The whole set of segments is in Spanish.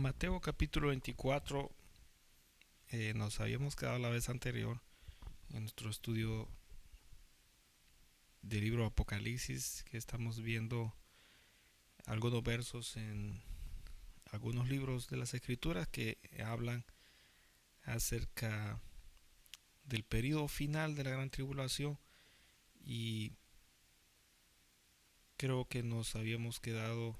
Mateo capítulo 24, nos habíamos quedado la vez anterior en nuestro estudio del libro Apocalipsis, que estamos viendo algunos versos en algunos libros de las Escrituras que hablan acerca del periodo final de la gran tribulación, y creo que nos habíamos quedado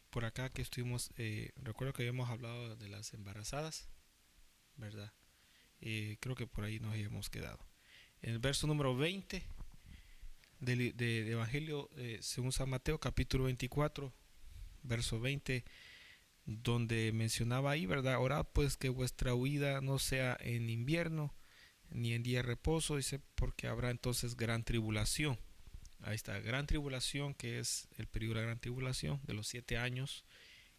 por acá que estuvimos, recuerdo que habíamos hablado de las embarazadas, ¿verdad? Creo que por ahí nos habíamos quedado. En el verso número 20 del Evangelio según San Mateo, capítulo 24, verso 20, donde mencionaba ahí, ¿verdad? Orad pues que vuestra huida no sea en invierno ni en día de reposo, dice, porque habrá entonces gran tribulación. Ahí está, gran tribulación, que es el periodo de la gran tribulación de los 7 años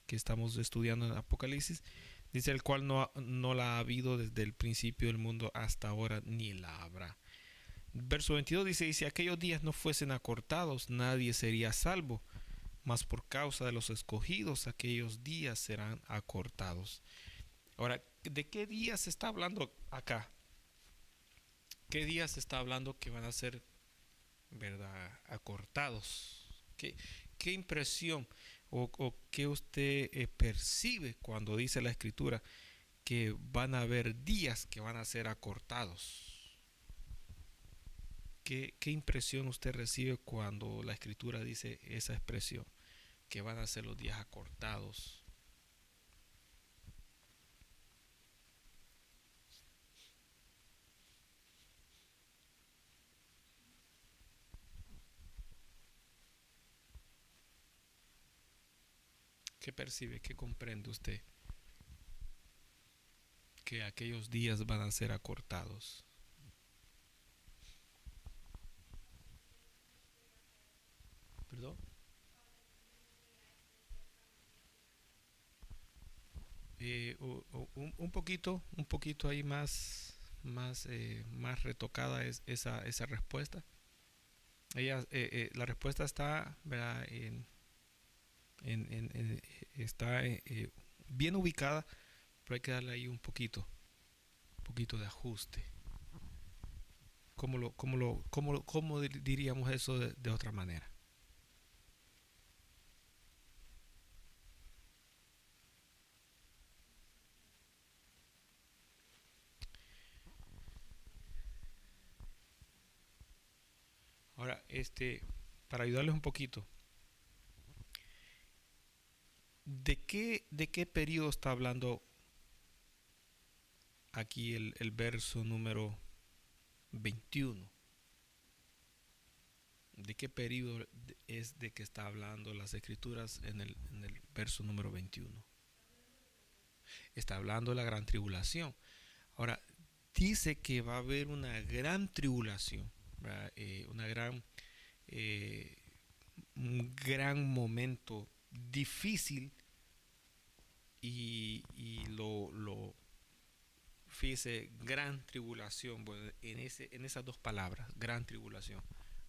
que estamos estudiando en Apocalipsis. Dice, el cual no la ha habido desde el principio del mundo hasta ahora, ni la habrá. Verso 22 dice, y si aquellos días no fuesen acortados, nadie sería salvo, mas por causa de los escogidos, aquellos días serán acortados. Ahora, ¿de qué días se está hablando acá? ¿Qué días se está hablando que van a ser, verdad, acortados? ¿Qué impresión o qué usted percibe cuando dice la Escritura que van a haber días que van a ser acortados? ¿Qué impresión usted recibe cuando la Escritura dice esa expresión, que van a ser los días acortados? ¿Qué percibe? ¿Qué comprende usted? Que aquellos días van a ser acortados. ¿Perdón? Un poquito ahí más retocada es esa respuesta. La respuesta está, ¿verdad? Está bien ubicada, pero hay que darle ahí un poquito de ajuste. ¿Cómo diríamos eso de otra manera? Ahora, para ayudarles un poquito, ¿de qué periodo está hablando aquí el verso número 21? ¿De qué periodo es de que está hablando las Escrituras en el verso número 21? Está hablando de la gran tribulación. Ahora, dice que va a haber una gran tribulación, un gran momento difícil, y fíjese, gran tribulación. Bueno, en esas dos palabras, gran tribulación,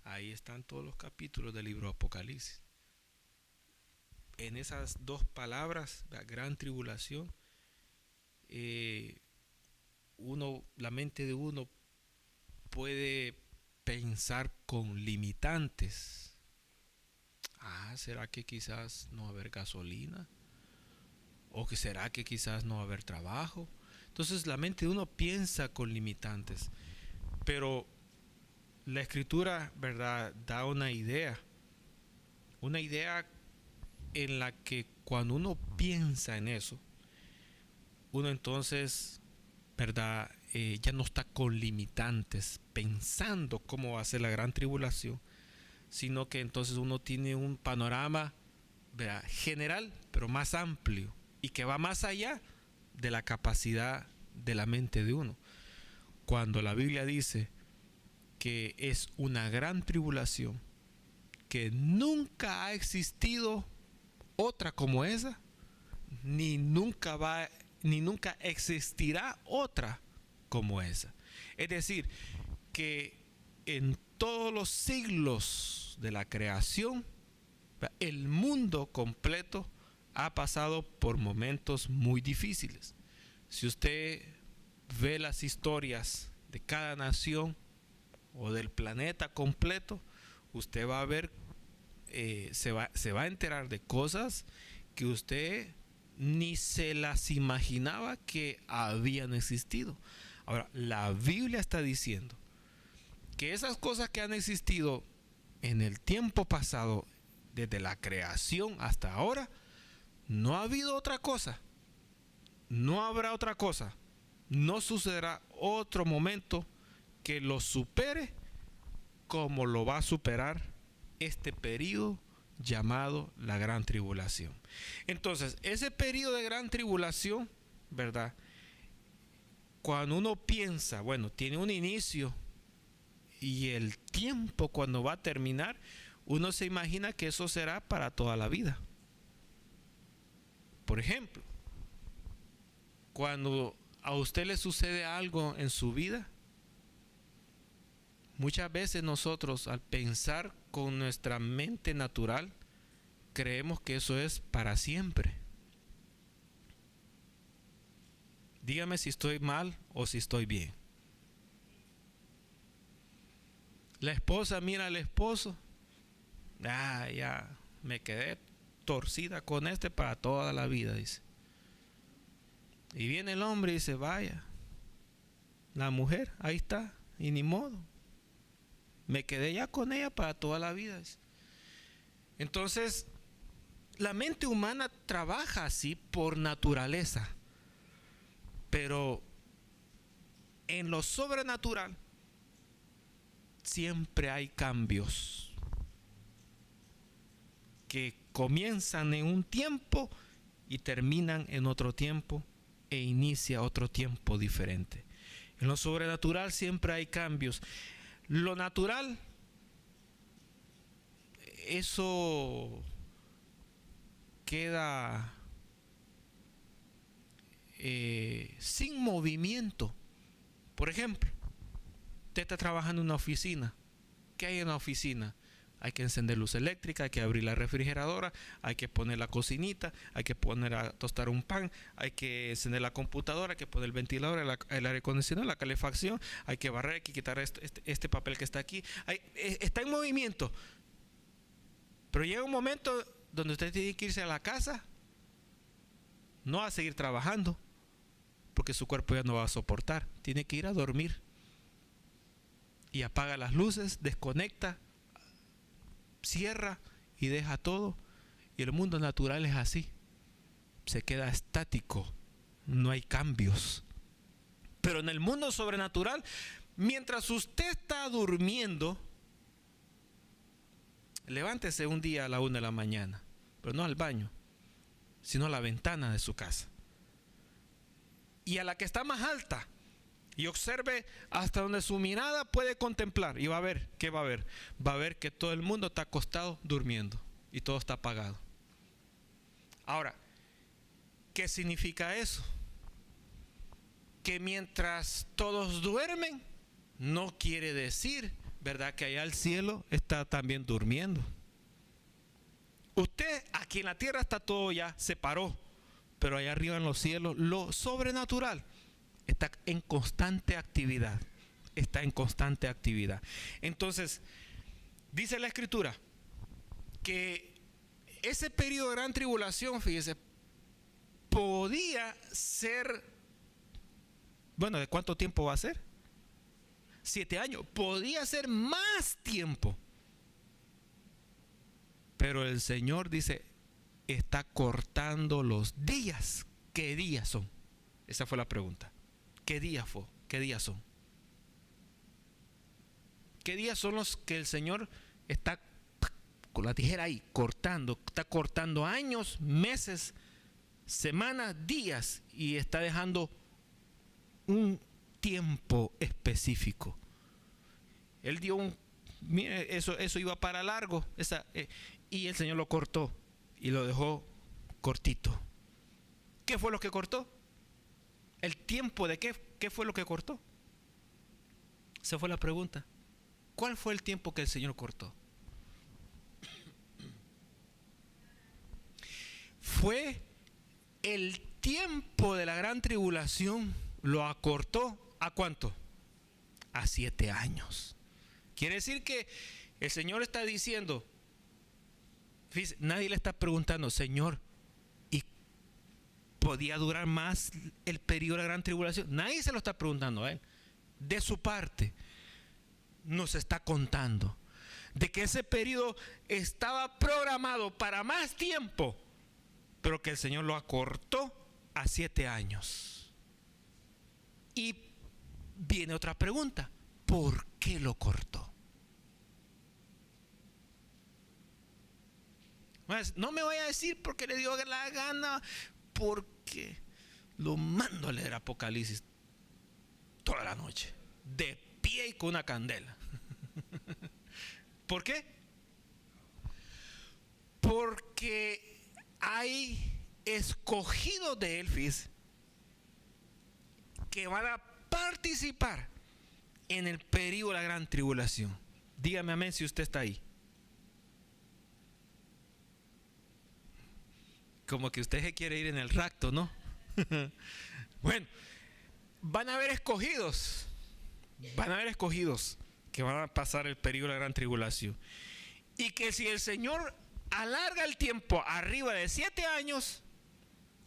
ahí están todos los capítulos del libro Apocalipsis. En esas dos palabras, la gran tribulación, la mente de uno puede pensar con limitantes. ¿Será que quizás no va a haber gasolina? ¿O que será que quizás no va a haber trabajo? Entonces la mente de uno piensa con limitantes. Pero la Escritura, ¿verdad?, da una idea en la que cuando uno piensa en eso, uno entonces, ¿verdad?, ya no está con limitantes pensando cómo va a ser la gran tribulación, sino que entonces uno tiene un panorama, ¿verdad?, general, pero más amplio, y que va más allá de la capacidad de la mente de uno. Cuando la Biblia dice que es una gran tribulación, que nunca ha existido otra como esa, ni nunca existirá otra como esa. Es decir, que en todos los siglos de la creación, el mundo completo ha pasado por momentos muy difíciles. Si usted ve las historias de cada nación o del planeta completo, usted va a ver, se va a enterar de cosas que usted ni se las imaginaba que habían existido. Ahora, la Biblia está diciendo que esas cosas que han existido en el tiempo pasado, desde la creación hasta ahora, no ha habido otra cosa, no habrá otra cosa, no sucederá otro momento que lo supere como lo va a superar este periodo llamado la gran tribulación. Entonces, ese periodo de gran tribulación, ¿verdad? Cuando uno piensa, bueno, tiene un inicio y el tiempo cuando va a terminar, uno se imagina que eso será para toda la vida. Por ejemplo, cuando a usted le sucede algo en su vida, muchas veces nosotros, al pensar con nuestra mente natural, creemos que eso es para siempre. Dígame si estoy mal o si estoy bien. La esposa mira al esposo. Ya me quedé torcida con este para toda la vida, dice. Y viene el hombre y dice, vaya, la mujer, ahí está, y ni modo. Me quedé ya con ella para toda la vida. Dice. Entonces, la mente humana trabaja así por naturaleza. Pero en lo sobrenatural siempre hay cambios que comienzan en un tiempo y terminan en otro tiempo e inicia otro tiempo diferente. En lo sobrenatural siempre hay cambios. Lo natural, eso queda sin movimiento. Por ejemplo, usted está trabajando en una oficina. ¿Qué hay en la oficina? Hay que encender luz eléctrica, hay que abrir la refrigeradora, hay que poner la cocinita, hay que poner a tostar un pan, hay que encender la computadora, hay que poner el ventilador, el aire acondicionado, la calefacción, hay que barrer, hay que quitar este papel que está aquí. Está en movimiento. Pero llega un momento donde usted tiene que irse a la casa, no a seguir trabajando, porque su cuerpo ya no va a soportar. Tiene que ir a dormir. Y apaga las luces, desconecta, cierra y deja todo. Y el mundo natural es así. Se queda estático. No hay cambios. Pero en el mundo sobrenatural, mientras usted está durmiendo, levántese un día a la 1 de la mañana, pero no al baño, sino a la ventana de su casa. Y a la que está más alta, y observe hasta donde su mirada puede contemplar. Y va a ver, ¿qué va a ver? Va a ver que todo el mundo está acostado durmiendo y todo está apagado. Ahora, ¿qué significa eso? Que mientras todos duermen, no quiere decir, ¿verdad?, que allá al cielo está también durmiendo. Usted aquí en la tierra está todo ya, se paró, pero allá arriba en los cielos, lo sobrenatural está en constante actividad. Está en constante actividad. Entonces, dice la Escritura que ese periodo de gran tribulación, fíjese, podía ser, bueno, ¿de cuánto tiempo va a ser? 7 años. Podía ser más tiempo. Pero el Señor dice, está cortando los días. ¿Qué días son? Esa fue la pregunta. ¿Qué días fue? ¿Qué días son? ¿Qué días son los que el Señor está con la tijera ahí cortando? Está cortando años, meses, semanas, días, y está dejando un tiempo específico. Él dio mire, eso iba para largo, y el Señor lo cortó y lo dejó cortito. ¿Qué fue lo que cortó? ¿El tiempo de qué? ¿Qué fue lo que cortó? Esa fue la pregunta. ¿Cuál fue el tiempo que el Señor cortó? Fue el tiempo de la gran tribulación, lo acortó ¿a cuánto? A 7 años. Quiere decir que el Señor está diciendo, fíjese, nadie le está preguntando, Señor, ¿y podía durar más el periodo de la gran tribulación? Nadie se lo está preguntando a Él. De su parte, nos está contando de que ese periodo estaba programado para más tiempo, pero que el Señor lo acortó a 7 años. Y viene otra pregunta, ¿por qué lo cortó? No me vaya a decir porque le dio la gana, porque lo mando a leer Apocalipsis toda la noche, de pie y con una candela. ¿Por qué? Porque hay escogidos de él, que van a participar en el periodo de la gran tribulación. Dígame amén si usted está ahí. Como que usted se quiere ir en el rapto, ¿no? Bueno, van a haber escogidos que van a pasar el periodo de la gran tribulación. Y que si el Señor alarga el tiempo arriba de 7 años,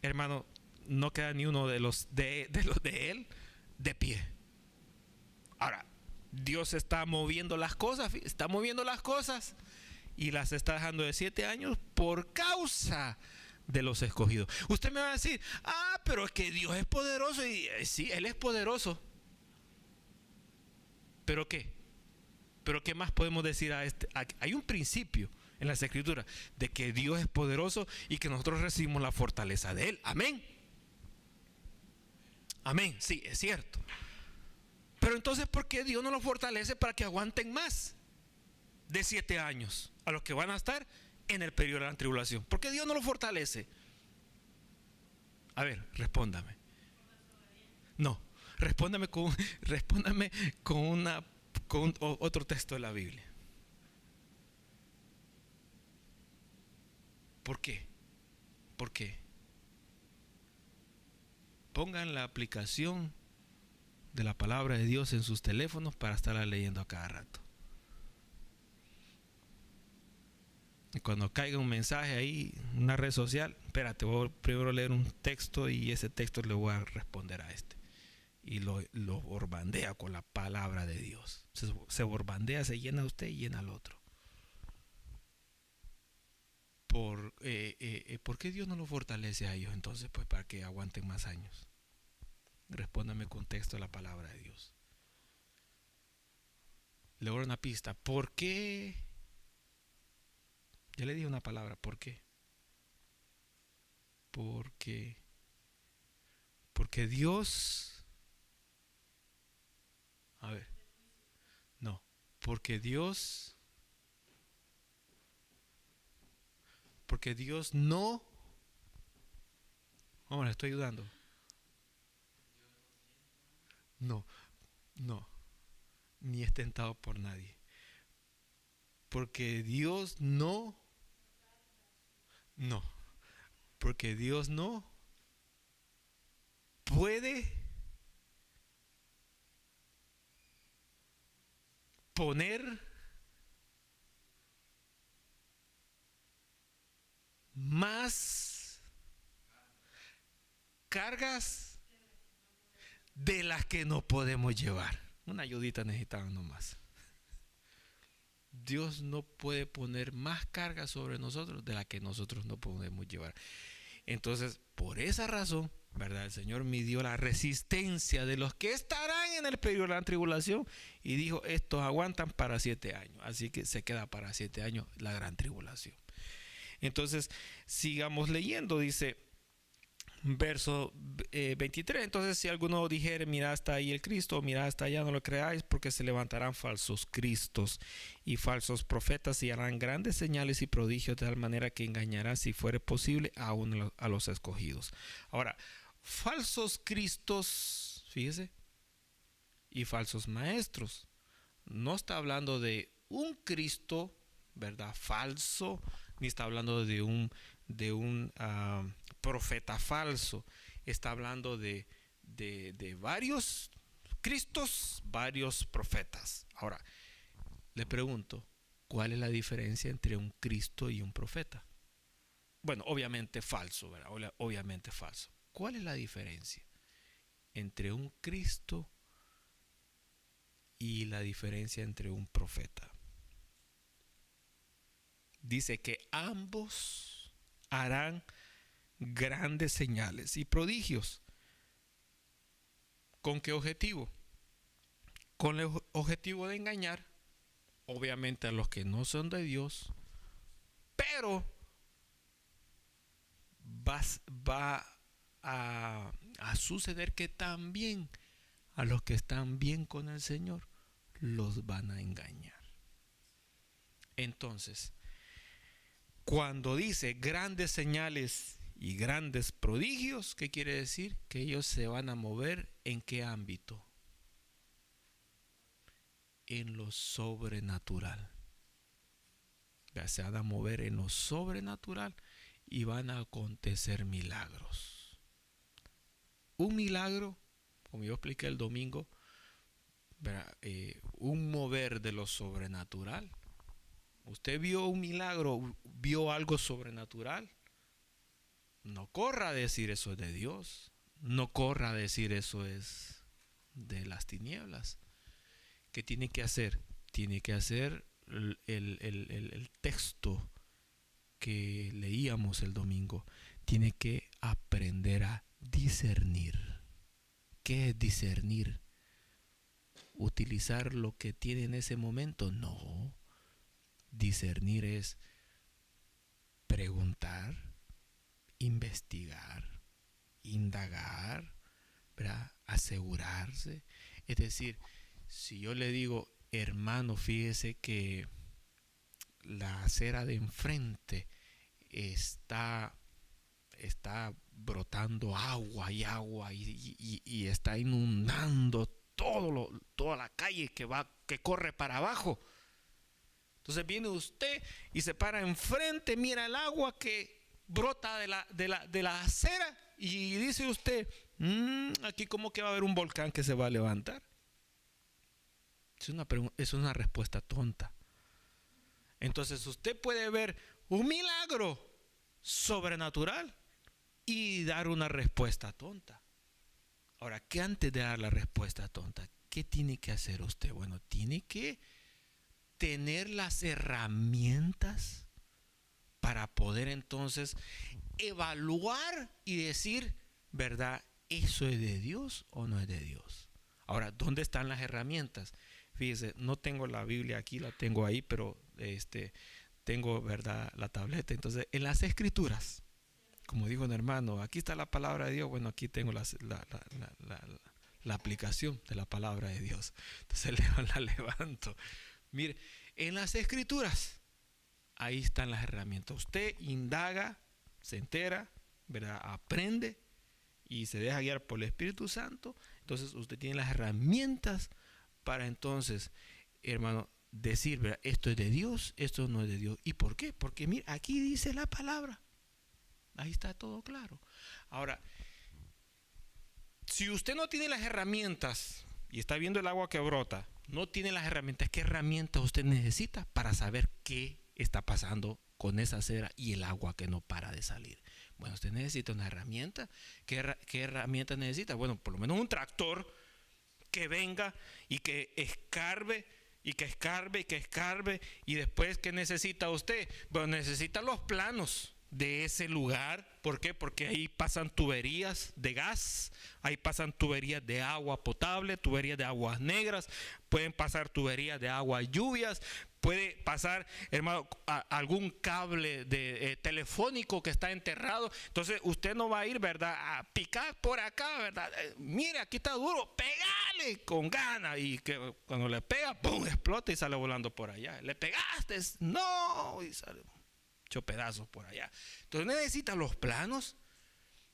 hermano, no queda ni uno de los de él de pie. Ahora, Dios está moviendo las cosas, y las está dejando de 7 años por causa de los escogidos. Usted me va a decir, pero es que Dios es poderoso. Y sí, Él es poderoso. ¿Pero qué? ¿Pero qué más podemos decir a este? Hay un principio en las Escrituras de que Dios es poderoso y que nosotros recibimos la fortaleza de Él. Amén. Amén, sí, es cierto. Pero entonces, ¿por qué Dios no los fortalece para que aguanten más de 7 años a los que van a estar en el periodo de la tribulación? ¿Por qué Dios no los fortalece? A ver, respóndame. No, respóndame con otro texto de la Biblia. ¿Por qué? ¿Por qué? Pongan la aplicación de la palabra de Dios en sus teléfonos para estarla leyendo a cada rato. Y cuando caiga un mensaje ahí, una red social, espérate, voy primero a leer un texto y ese texto le voy a responder a este. Y lo borbandea con la palabra de Dios. Se borbandea, se llena usted y llena al otro. ¿Por qué Dios no lo fortalece a ellos entonces? Pues para que aguanten más años. Respóndame con texto de la palabra de Dios. Le doy una pista. ¿Por qué? Ya le dije una palabra. ¿Por qué? Porque Dios... A ver. No. Porque Dios no... Vamos, le estoy ayudando. No. Ni es tentado por nadie. Porque Dios no. Porque Dios no puede poner más cargas de las que no podemos llevar. Una ayudita necesitaban nomás. Dios no puede poner más cargas sobre nosotros de las que nosotros no podemos llevar. Entonces, por esa razón, ¿verdad? El Señor midió la resistencia de los que estarán en el periodo de la tribulación y dijo, estos aguantan para 7 años. Así que se queda para 7 años la gran tribulación. Entonces, sigamos leyendo, dice verso 23. Entonces, si alguno dijere, mira hasta ahí el Cristo, mira hasta allá, no lo creáis, porque se levantarán falsos cristos y falsos profetas y harán grandes señales y prodigios, de tal manera que engañará, si fuere posible, aún a los escogidos. Ahora, falsos cristos, fíjese, y falsos maestros. no está hablando de un Cristo, ¿verdad? Falso, ni está hablando de un profeta falso. Está hablando de varios Cristos, varios profetas. Ahora, le pregunto, ¿cuál es la diferencia entre un Cristo y un profeta? Bueno, obviamente falso, ¿verdad? Obviamente falso. ¿Cuál es la diferencia entre un Cristo y la diferencia entre un profeta? Dice que ambos harán grandes señales y prodigios. ¿Con qué objetivo? Con el objetivo de engañar, obviamente, a los que no son de Dios, pero va a suceder que también a los que están bien con el Señor los van a engañar. Entonces, cuando dice grandes señales y grandes prodigios, ¿qué quiere decir? Que ellos se van a mover ¿en qué ámbito? En lo sobrenatural. Se van a mover en lo sobrenatural y van a acontecer milagros. Un milagro, como yo expliqué el domingo, un mover de lo sobrenatural. Usted vio un milagro, vio algo sobrenatural. No corra a decir eso es de Dios. No corra a decir eso es de las tinieblas. ¿Qué tiene que hacer? Tiene que hacer el texto que leíamos el domingo. Tiene que aprender a discernir. ¿Qué es discernir? ¿Utilizar lo que tiene en ese momento? No. Discernir es preguntar, investigar, indagar, ¿verdad? Asegurarse. Es decir, si yo le digo, hermano, fíjese que la acera de enfrente está brotando agua y está inundando toda la calle que corre para abajo. Entonces viene usted y se para enfrente, mira el agua que brota de la acera y dice usted, aquí como que va a haber un volcán que se va a levantar. Es una respuesta tonta. Entonces usted puede ver un milagro sobrenatural y dar una respuesta tonta. Ahora, ¿qué antes de dar la respuesta tonta? ¿Qué tiene que hacer usted? Bueno, tiene que tener las herramientas para poder entonces evaluar y decir, ¿verdad? ¿Eso es de Dios o no es de Dios? Ahora, ¿dónde están las herramientas? Fíjese, no tengo la Biblia aquí, la tengo ahí, pero tengo, ¿verdad?, la tableta. Entonces, en las Escrituras, como dijo un hermano, aquí está la palabra de Dios. Bueno, aquí tengo la aplicación de la palabra de Dios. Entonces la levanto. Mire, en las Escrituras, ahí están las herramientas. Usted indaga, se entera, ¿verdad?, aprende y se deja guiar por el Espíritu Santo. Entonces usted tiene las herramientas para entonces, hermano, decir, ¿verdad?, esto es de Dios, esto no es de Dios. ¿Y por qué? Porque mira, aquí dice la palabra. Ahí está todo claro. Ahora, si usted no tiene las herramientas y está viendo el agua que brota, no tiene las herramientas, ¿qué herramientas usted necesita para saber qué está pasando con esa acera y el agua que no para de salir? Bueno, usted necesita una herramienta. ¿Qué herramienta necesita? Bueno, por lo menos un tractor que venga y que escarbe y que escarbe y que escarbe. Y después, ¿qué necesita usted? Bueno, necesita los planos de ese lugar. ¿Por qué? Porque ahí pasan tuberías de gas, ahí pasan tuberías de agua potable, tuberías de aguas negras, pueden pasar tuberías de agua lluvias, puede pasar, hermano, algún cable telefónico que está enterrado. Entonces usted no va a ir, ¿verdad?, a picar por acá, ¿verdad? Mire, aquí está duro, pégale con ganas, y que cuando le pega, ¡pum!, explota y sale volando por allá. Le pegaste, no, y sale hecho pedazos por allá. Entonces necesita los planos,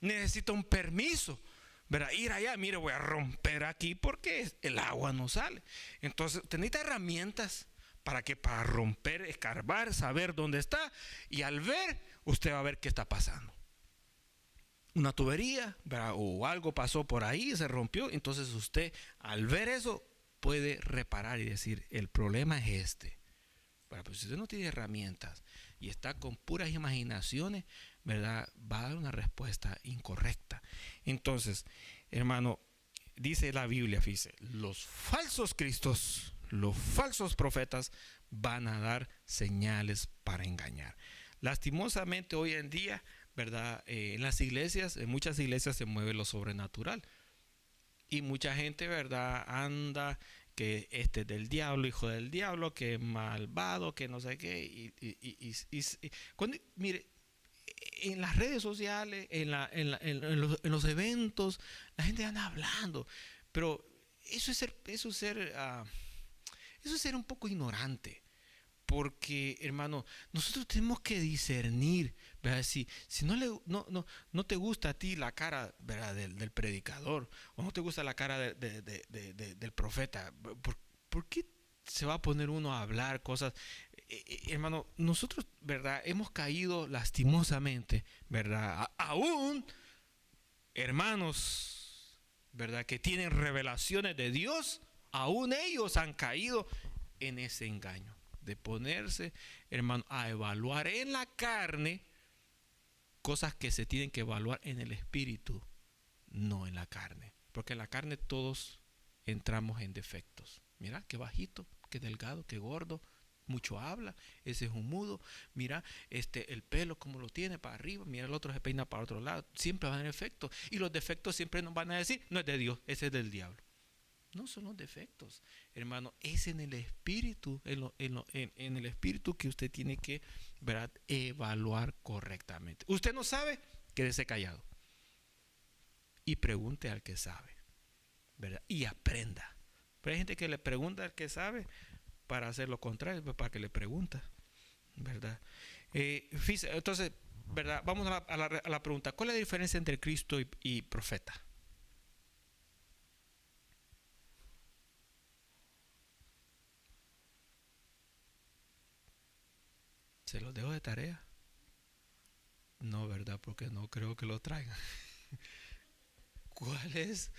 necesita un permiso ¿verdad? Ir allá, mire, voy a romper aquí porque el agua no sale. Entonces, tenéis herramientas para romper, escarbar, saber dónde está, y al ver, usted va a ver qué está pasando. Una tubería, ¿verdad? O algo pasó por ahí, se rompió, entonces usted al ver eso puede reparar y decir, el problema es este. Pero si usted no tiene herramientas y está con puras imaginaciones, ¿verdad? Va a dar una respuesta incorrecta. Entonces, hermano, dice la Biblia, fíjese, los falsos cristos, los falsos profetas van a dar señales para engañar. Lastimosamente hoy en día, ¿verdad? En las iglesias, en muchas iglesias se mueve lo sobrenatural. Y mucha gente, ¿verdad? Anda que este es del diablo, hijo del diablo, que es malvado, que no sé qué. Mire, en las redes sociales, en los eventos, la gente anda hablando. Pero eso es ser un poco ignorante. Porque, hermano, nosotros tenemos que discernir, ¿verdad? Si no te gusta a ti la cara, ¿verdad? del predicador, o no te gusta la cara del profeta, ¿por qué se va a poner uno a hablar cosas? Hermano, nosotros, ¿verdad? Hemos caído lastimosamente, ¿verdad? Aún hermanos, ¿verdad? Que tienen revelaciones de Dios, aún ellos han caído en ese engaño de ponerse, hermano, a evaluar en la carne cosas que se tienen que evaluar en el espíritu, no en la carne. Porque en la carne todos entramos en defectos. Mira, qué bajito, qué delgado, qué gordo, mucho habla, ese es un mudo. Mira, el pelo como lo tiene para arriba, mira, el otro se peina para otro lado. Siempre van en defectos. Y los defectos siempre nos van a decir, no es de Dios, ese es del diablo. No son los defectos, hermano, es en el espíritu, en el espíritu que usted tiene que, ¿verdad?, evaluar correctamente. Usted no sabe, quédese callado y pregunte al que sabe, ¿verdad? Y aprenda. Pero hay gente que le pregunta al que sabe para hacer lo contrario, para que le pregunta, ¿verdad? Entonces, ¿verdad? Vamos a la pregunta, ¿cuál es la diferencia entre Cristo y profeta? ¿Se los dejo de tarea? No, ¿verdad? Porque no creo que lo traigan. ¿Cuál es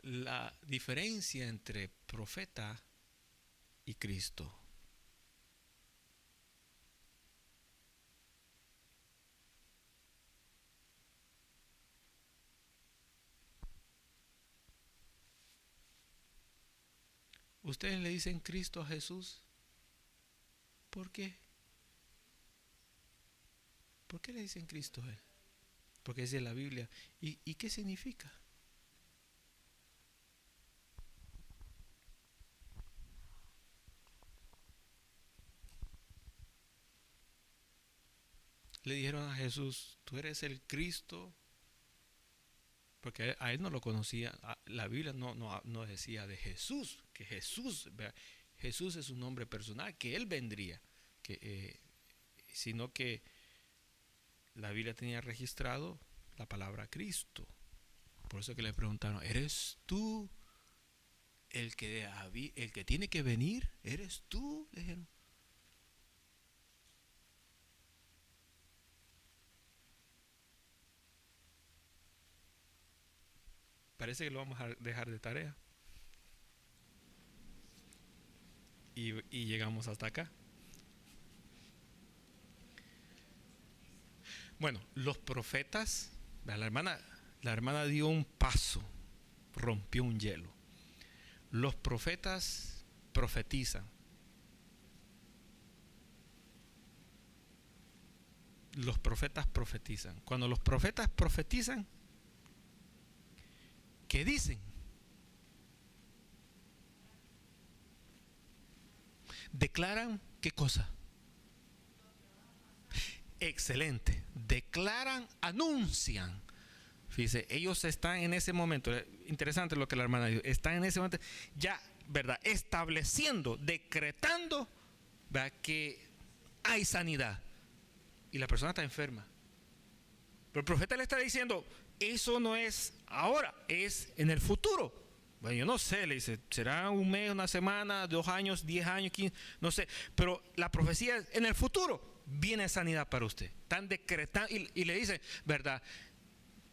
la diferencia entre profeta y Cristo? ¿Ustedes le dicen Cristo a Jesús? ¿Por qué? ¿Por qué le dicen Cristo a él? Porque dice la Biblia. ¿Y qué significa? Le dijeron a Jesús, tú eres el Cristo, porque a él no lo conocía. La Biblia no decía de Jesús, que Jesús es un nombre personal, que él vendría, sino que la Biblia tenía registrado la palabra Cristo. Por eso que le preguntaron, ¿eres tú el que tiene que venir? ¿Eres tú? Le dijeron. Parece que lo vamos a dejar de tarea. Y llegamos hasta acá. Bueno, los profetas, la hermana dio un paso, rompió un hielo. Los profetas profetizan. Los profetas profetizan. Cuando los profetas profetizan, ¿qué dicen? Declaran, ¿qué cosa? Excelente. Declaran, anuncian. Fíjese, ellos están en ese momento, interesante lo que la hermana dijo, están en ese momento ya, ¿verdad?, estableciendo, decretando, ¿verdad?, que hay sanidad y la persona está enferma. Pero el profeta le está diciendo, eso no es ahora, es en el futuro. Bueno, yo no sé, le dice, será un mes, una semana, 2 años, 10 años, 15, no sé. Pero la profecía es en el futuro. Viene sanidad para usted. Están decretando y le dicen, ¿verdad?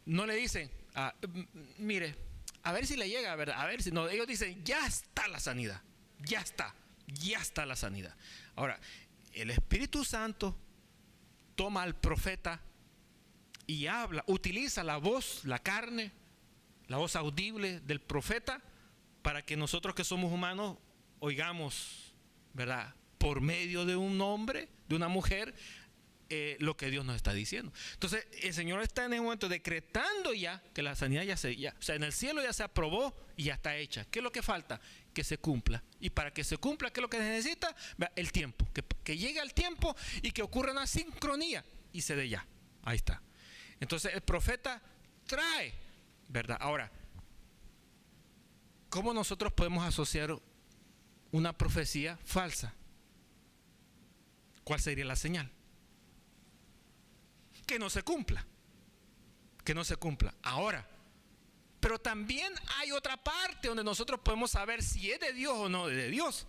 No le dicen, mire, a ver si le llega, ¿verdad? A ver si no. Ellos dicen, ya está la sanidad. Ya está la sanidad. Ahora, el Espíritu Santo toma al profeta y habla, utiliza la voz, la carne, la voz audible del profeta para que nosotros que somos humanos oigamos, ¿verdad? Por medio de un hombre, de una mujer, lo que Dios nos está diciendo. Entonces el Señor está en ese momento decretando ya que la sanidad o sea, en el cielo ya se aprobó y ya está hecha. ¿Qué es lo que falta? Que se cumpla. Y para que se cumpla, ¿qué es lo que necesita? El tiempo, que llegue el tiempo y que ocurra una sincronía y se dé ya. Ahí está. Entonces el profeta trae, ¿verdad? Ahora, ¿cómo nosotros podemos asociar una profecía falsa? ¿Cuál sería la señal? Que no se cumpla. Que no se cumpla. Ahora, pero también hay otra parte donde nosotros podemos saber si es de Dios o no es de Dios.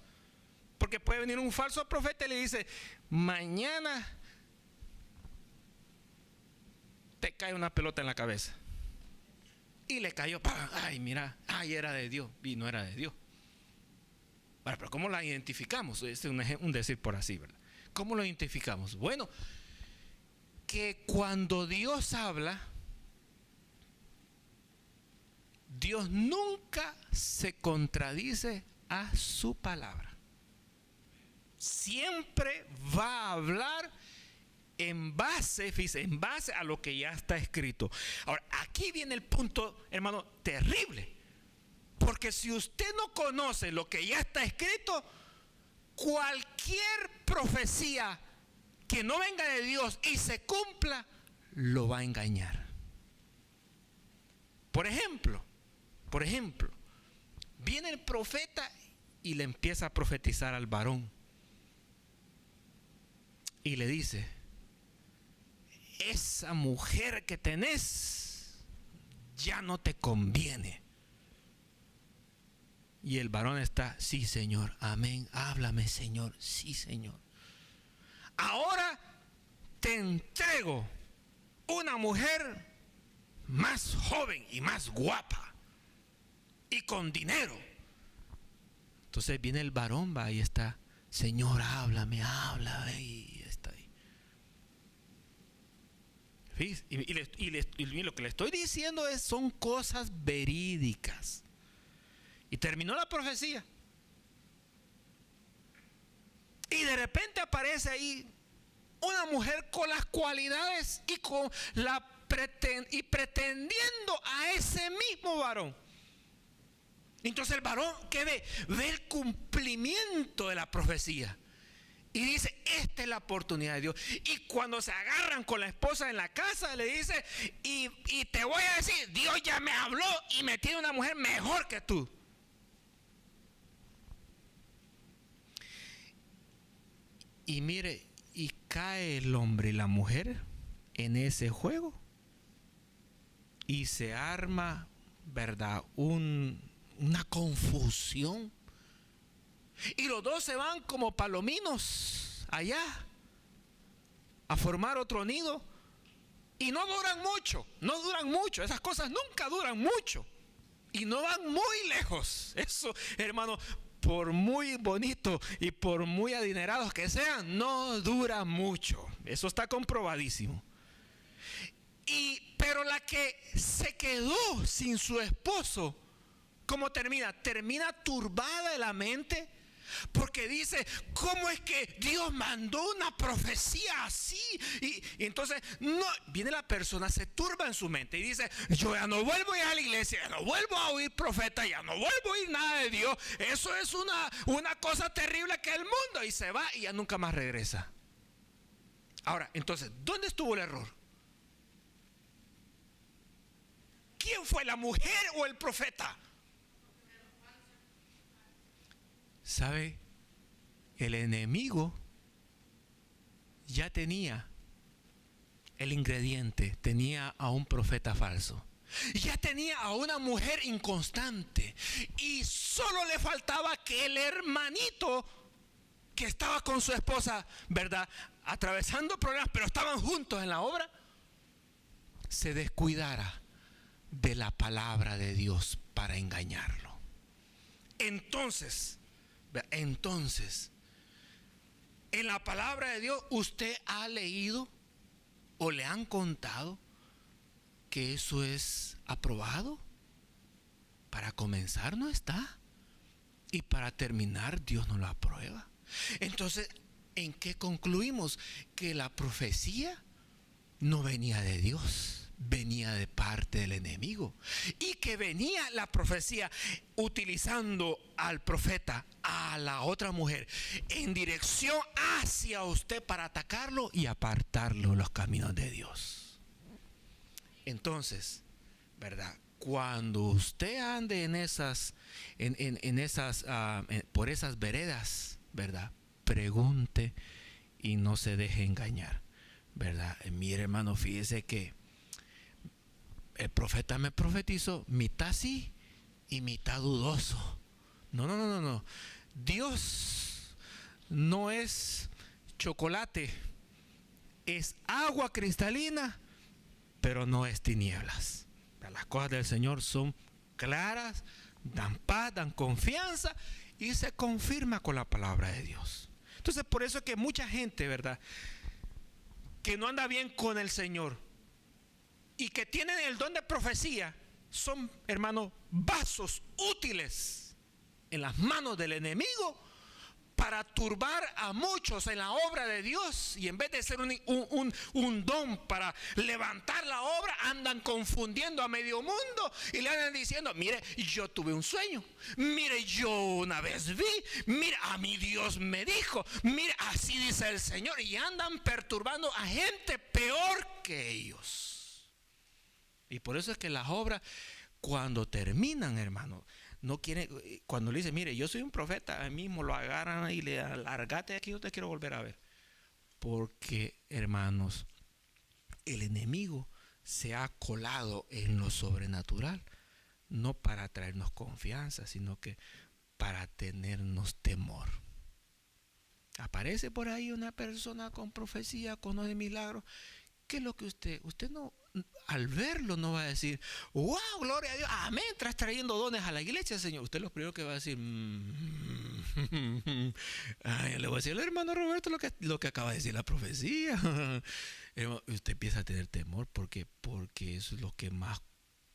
Porque puede venir un falso profeta y le dice, mañana te cae una pelota en la cabeza. Y le cayó, ay, mira, ay, era de Dios. Y no era de Dios. Bueno, pero ¿cómo la identificamos? Es un decir por así, ¿verdad? ¿Cómo lo identificamos? Bueno, que cuando Dios habla, Dios nunca se contradice a su palabra. Siempre va a hablar en base, fíjese, en base a lo que ya está escrito. Ahora, aquí viene el punto, hermano, terrible. Porque si usted no conoce lo que ya está escrito, cualquier profecía que no venga de Dios y se cumpla, lo va a engañar. Por ejemplo, viene el profeta y le empieza a profetizar al varón. Y le dice, esa mujer que tenés ya no te conviene. Y el varón está, sí, Señor, amén, háblame, Señor, sí, Señor. Ahora te entrego una mujer más joven y más guapa y con dinero. Entonces viene el varón, va, ahí está, Señor, háblame, y está ahí. Y lo que le estoy diciendo son cosas verídicas. Y terminó la profecía. Y de repente aparece ahí una mujer con las cualidades y con y pretendiendo a ese mismo varón. Entonces el varón, ¿qué ve? Ve el cumplimiento de la profecía. Y dice, esta es la oportunidad de Dios. Y cuando se agarran con la esposa en la casa, le dice, y te voy a decir, Dios ya me habló y me tiene una mujer mejor que tú. Y mire, y cae el hombre y la mujer en ese juego. Y se arma, ¿verdad? Una confusión. Y los dos se van como palominos allá a formar otro nido. Y no duran mucho. Esas cosas nunca duran mucho. Y no van muy lejos. Eso, hermano, por muy bonito y por muy adinerados que sean, no dura mucho. Eso está comprobadísimo. Pero la que se quedó sin su esposo, ¿cómo termina? Termina turbada de la mente. Porque dice, ¿cómo es que Dios mandó una profecía así? Y entonces viene la persona, se turba en su mente y dice, yo ya no vuelvo a ir a la iglesia, ya no vuelvo a oír profeta, ya no vuelvo a oír nada de Dios. Eso es una cosa terrible que el mundo. Y se va y ya nunca más regresa. Ahora, entonces, ¿dónde estuvo el error? ¿Quién fue, la mujer o el profeta? ¿Sabe? El enemigo ya tenía el ingrediente. Tenía a un profeta falso. Ya tenía a una mujer inconstante. Y solo le faltaba que el hermanito que estaba con su esposa, ¿verdad?, atravesando problemas, pero estaban juntos en la obra, se descuidara de la palabra de Dios para engañarlo. Entonces, en la palabra de Dios, usted ha leído o le han contado que eso es aprobado. Para comenzar no está, y para terminar Dios no lo aprueba. Entonces, ¿en qué concluimos? Que la profecía no venía de Dios, venía de parte del enemigo, y que venía la profecía utilizando al profeta, a la otra mujer, en dirección hacia usted para atacarlo y apartarlo de los caminos de Dios. Entonces, ¿verdad?, cuando usted ande por esas veredas, ¿verdad?, pregunte y no se deje engañar, ¿verdad? Mire, hermano, fíjese que el profeta me profetizó mitad sí y mitad dudoso. No. Dios no es chocolate, es agua cristalina, pero no es tinieblas. Las cosas del Señor son claras, dan paz, dan confianza, y se confirma con la palabra de Dios. Entonces, por eso es que mucha gente, ¿verdad?, que no anda bien con el Señor y que tienen el don de profecía, son, hermanos, vasos útiles en las manos del enemigo para turbar a muchos en la obra de Dios, y en vez de ser un don para levantar la obra, andan confundiendo a medio mundo y le andan diciendo: mire, yo tuve un sueño, mire, yo una vez vi, mire, a mi Dios me dijo, mire, así dice el Señor, y andan perturbando a gente peor que ellos. Y por eso es que las obras, cuando terminan, hermano, no quiere, cuando le dice: mire, yo soy un profeta, ahí mismo lo agarran y le alargate aquí, yo te quiero volver a ver. Porque, hermanos, el enemigo se ha colado en lo sobrenatural, no para traernos confianza, sino que para tenernos temor. Aparece por ahí una persona con profecía, con dones de milagros. ¿Qué es lo que usted no, al verlo, no va a decir: wow, gloria a Dios, amén, estás trayendo dones a la iglesia, Señor? Usted lo primero que va a decir: ay, le voy a decir al hermano Roberto lo que acaba de decir la profecía. Usted empieza a tener temor porque eso es lo que más,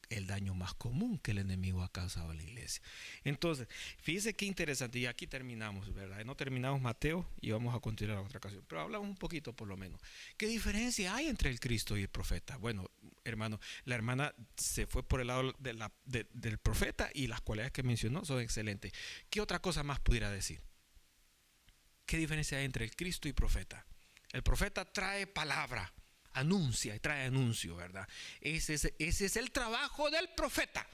el daño más común que el enemigo ha causado a la iglesia. Entonces, fíjese qué interesante, y aquí terminamos, ¿verdad? No terminamos Mateo y vamos a continuar en otra ocasión, pero hablamos un poquito por lo menos. ¿Qué diferencia hay entre el Cristo y el profeta? Bueno, hermano, la hermana se fue por el lado del profeta, y las cualidades que mencionó son excelentes. ¿Qué otra cosa más pudiera decir? ¿Qué diferencia hay entre el Cristo y profeta? El profeta trae palabra, anuncia y trae anuncio, ¿verdad? Ese es el trabajo del profeta.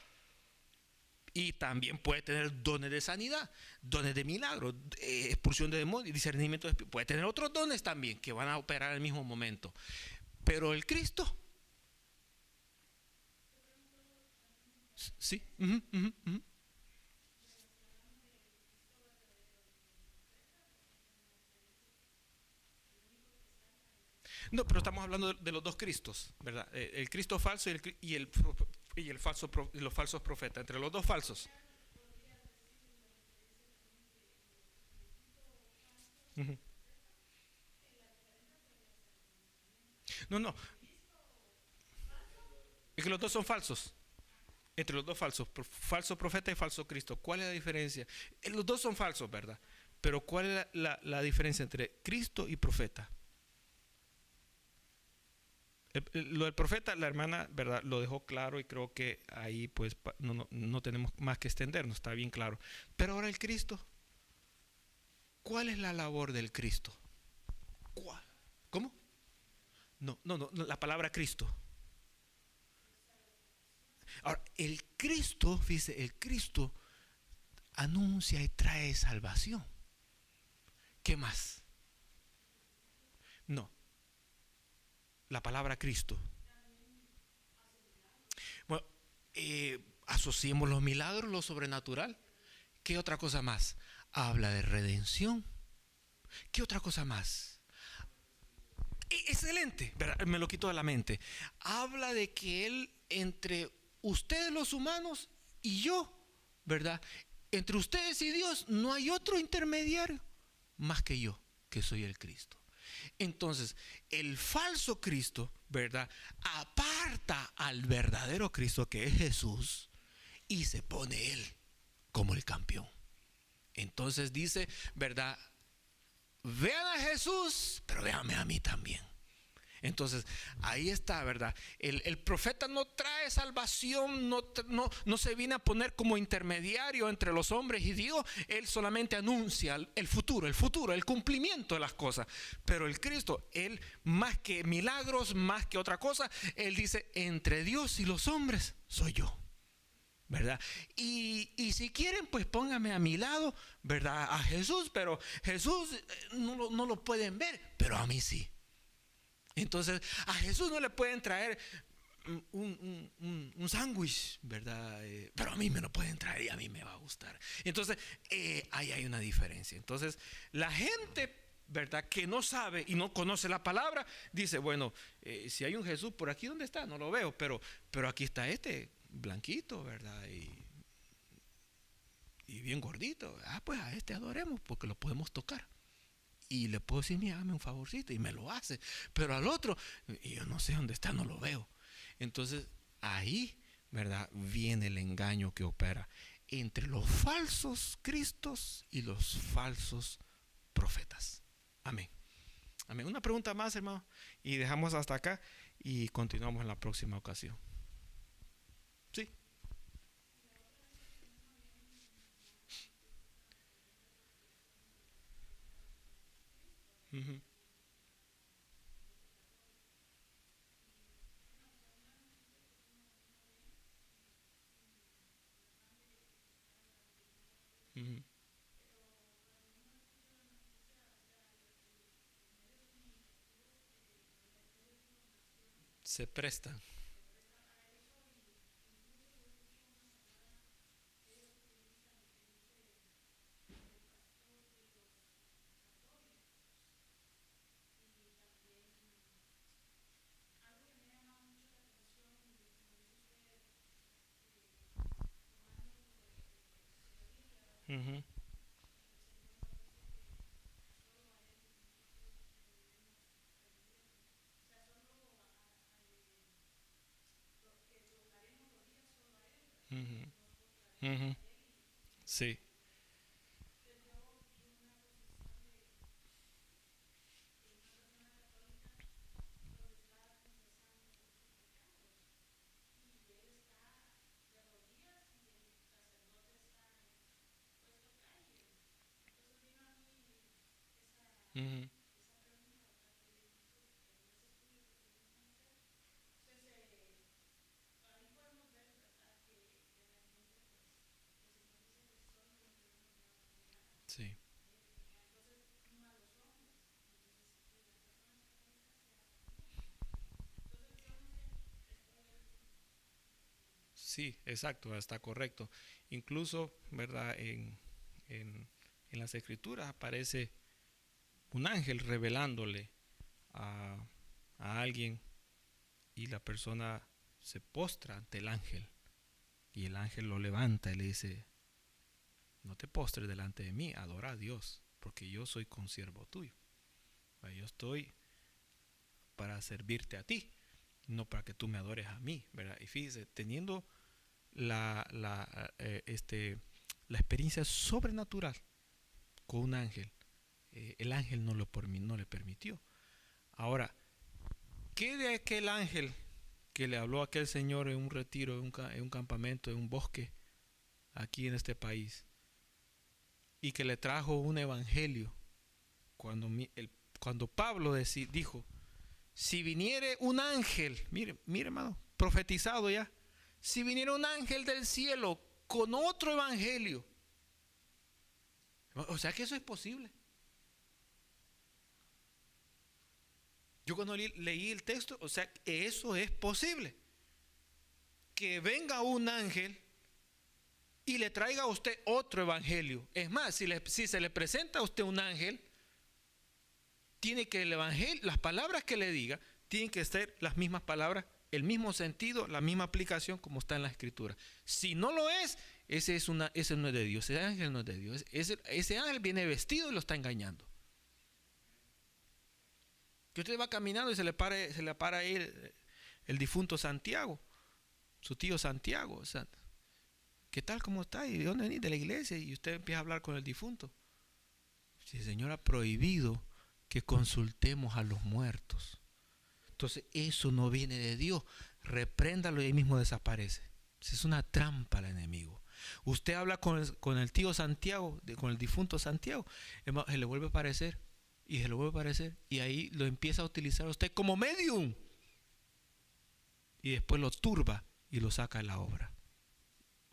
Y también puede tener dones de sanidad, dones de milagros, expulsión de demonios, discernimiento de espíritu. Puede tener otros dones también que van a operar al mismo momento. Pero el Cristo, sí. No, pero estamos hablando de los dos Cristos, ¿verdad? El Cristo falso los falsos profetas. Entre los dos falsos. Uh-huh. No, es que los dos son falsos. Entre los dos falsos, falso profeta y falso Cristo. ¿Cuál es la diferencia? Los dos son falsos, ¿verdad? Pero ¿cuál es la diferencia entre Cristo y profeta? Lo del profeta, la hermana, ¿verdad?, lo dejó claro, y creo que ahí pues no tenemos más que extendernos, está bien claro. Pero ahora el Cristo, ¿cuál es la labor del Cristo? ¿Cuál? ¿Cómo? No, la palabra Cristo. Ahora, el Cristo, fíjese, el Cristo anuncia y trae salvación. ¿Qué más? No. la palabra Cristo. Bueno, asociemos los milagros, lo sobrenatural. ¿Qué otra cosa más? Habla de redención. ¿Qué otra cosa más? Excelente, ¿verdad? Me lo quito de la mente. Habla de que Él, entre ustedes los humanos y yo, ¿verdad? Entre ustedes y Dios no hay otro intermediario más que yo, que soy el Cristo. Entonces, el falso Cristo, ¿verdad? Aparta al verdadero Cristo, que es Jesús, y se pone Él como el campeón. Entonces dice, ¿verdad? Vean a Jesús, pero véanme a mí también. Entonces, ahí está, ¿verdad? El profeta no trae salvación, no se viene a poner como intermediario entre los hombres y Dios. Él solamente anuncia el futuro, el cumplimiento de las cosas. Pero el Cristo, Él más que milagros, más que otra cosa, Él dice, entre Dios y los hombres soy yo, ¿verdad? Y si quieren, pues pónganme a mi lado, ¿verdad? A Jesús, pero Jesús no lo pueden ver, pero a mí sí. Entonces, a Jesús no le pueden traer un sándwich, ¿verdad? Pero a mí me lo pueden traer y a mí me va a gustar. Entonces, ahí hay una diferencia. Entonces, la gente, ¿verdad?, que no sabe y no conoce la palabra, dice, bueno, si hay un Jesús por aquí, ¿dónde está? No lo veo, pero aquí está este blanquito, ¿verdad? Y bien gordito. Pues a este adoremos porque lo podemos tocar. Y le puedo decir, mira, hazme un favorcito, y me lo hace. Pero al otro, yo no sé dónde está, no lo veo. Entonces, ahí, ¿verdad?, viene el engaño que opera entre los falsos cristos y los falsos profetas. Amén. Amén. Una pregunta más, hermano, y dejamos hasta acá y continuamos en la próxima ocasión. Sí. Uh-huh. Uh-huh. Se prestan. Uh-huh. Uh-huh. Uh-huh. Sí. Uh-huh. Sí. Sí, exacto, está correcto. Incluso, ¿verdad? En las escrituras aparece un ángel revelándole a, a alguien, y la persona se postra ante el ángel, y el ángel lo levanta y le dice, no te postres delante de mí, adora a Dios, porque yo soy consiervo tuyo. Yo estoy para servirte a ti, no para que tú me adores a mí, ¿verdad? Y fíjese, teniendo la, la, eh, este, la experiencia sobrenatural con un ángel, el ángel no le permitió. Ahora, ¿qué de aquel ángel que le habló a aquel señor en un retiro, en un campamento, en un bosque, aquí en este país, y que le trajo un evangelio? Cuando Pablo dijo, si viniere un ángel, mire hermano, profetizado ya, si viniera un ángel del cielo con otro evangelio, o sea que eso es posible. Yo cuando leí el texto, o sea, eso es posible. Que venga un ángel y le traiga a usted otro evangelio. Es más, si se le presenta a usted un ángel, tiene que el evangelio, las palabras que le diga, tienen que ser las mismas palabras, el mismo sentido, la misma aplicación como está en la escritura. Si no lo es, ese no es de Dios, ese ángel no es de Dios. Ese ángel viene vestido y lo está engañando. Que usted va caminando y se le para ahí el difunto Santiago, su tío Santiago. O sea, ¿qué tal? ¿Cómo está? ¿Y de dónde venís? De la iglesia. Y usted empieza a hablar con el difunto. Si el Señor ha prohibido que consultemos a los muertos, entonces eso no viene de Dios. Repréndalo y ahí mismo desaparece. Es una trampa al enemigo. Usted habla con el tío Santiago, con el difunto Santiago, se le vuelve a aparecer y se le vuelve a aparecer y ahí lo empieza a utilizar usted como medium y después lo turba y lo saca de la obra.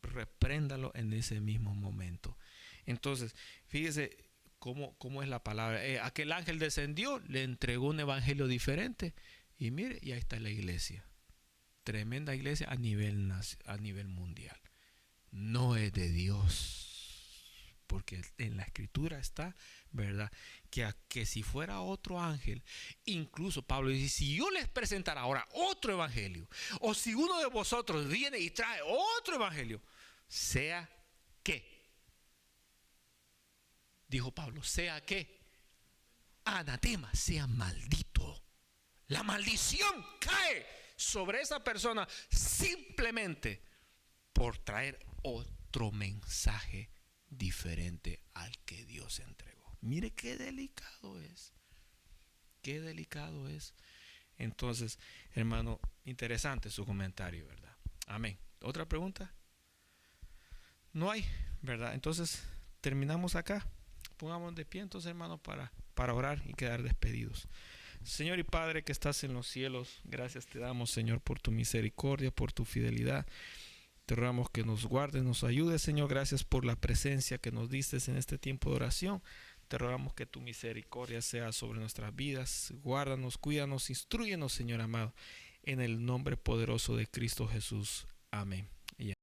Repréndalo en ese mismo momento. Entonces, fíjese cómo es la palabra. Aquel ángel descendió, le entregó un evangelio diferente y mire, y ahí está la iglesia. Tremenda iglesia a nivel mundial. No es de Dios. Porque en la escritura está, ¿verdad? Que si fuera otro ángel, incluso Pablo dice, si yo les presentara ahora otro evangelio, o si uno de vosotros viene y trae otro evangelio, sea que, dijo Pablo, sea que, anatema, sea maldito. La maldición cae sobre esa persona simplemente por traer otro mensaje diferente al que Dios entregó. Mire qué delicado es. Qué delicado es. Entonces, hermano, interesante su comentario, ¿verdad? Amén. ¿Otra pregunta? No hay, ¿verdad? Entonces, terminamos acá. Pongamos de pie entonces, hermano, para orar y quedar despedidos. Señor y Padre que estás en los cielos, gracias te damos, Señor, por tu misericordia, por tu fidelidad. Te rogamos que nos guardes, nos ayudes, Señor. Gracias por la presencia que nos diste en este tiempo de oración. Te rogamos que tu misericordia sea sobre nuestras vidas. Guárdanos, cuídanos, instrúyenos, Señor amado. En el nombre poderoso de Cristo Jesús. Amén.